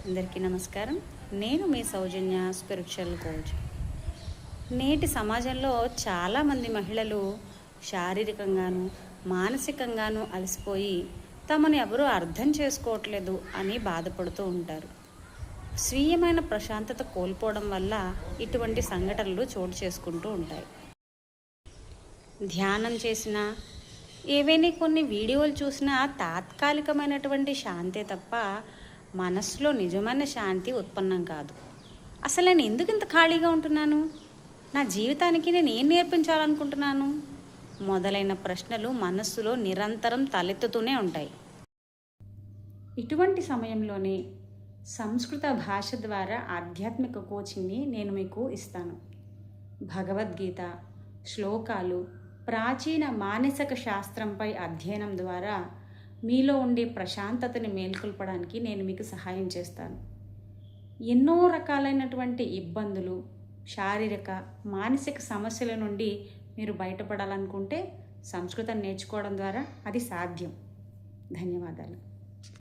అందరికీ నమస్కారం. నేను మీ సౌజన్య స్పిరిచువల్ కోచ్. నేటి సమాజంలో చాలామంది మహిళలు శారీరకంగాను మానసికంగాను అలసిపోయి తమను ఎవరూ అర్థం చేసుకోవట్లేదు అని బాధపడుతూ ఉంటారు. స్వీయమైన ప్రశాంతత కోల్పోవడం వల్ల ఇటువంటి సంఘటనలు చోటు చేసుకుంటూ ఉంటాయి. ధ్యానం చేసినా ఏవైనా కొన్ని వీడియోలు చూసినా తాత్కాలికమైనటువంటి శాంతే తప్ప మనస్సులో నిజమైన శాంతి ఉత్పన్నం కాదు. అసలు నేను ఎందుకు ఇంత ఖాళీగా ఉంటున్నాను, నా జీవితానికి నేను ఏం నేర్పించాలనుకుంటున్నాను మొదలైన ప్రశ్నలు మనస్సులో నిరంతరం తలెత్తుతూనే ఉంటాయి. ఇటువంటి సమయంలోనే సంస్కృత భాష ద్వారా ఆధ్యాత్మిక కోచింగ్ని నేను మీకు ఇస్తాను. భగవద్గీత శ్లోకాలు, ప్రాచీన మానసిక శాస్త్రంపై అధ్యయనం ద్వారా మీలో ఉండే ప్రశాంతతని మేల్కొల్పడానికి నేను మీకు సహాయం చేస్తాను. ఎన్నో రకాలైనటువంటి ఇబ్బందులు, శారీరక మానసిక సమస్యల నుండి మీరు బయటపడాలనుకుంటే సంస్కృతం నేర్చుకోవడం ద్వారా అది సాధ్యం. ధన్యవాదాలు.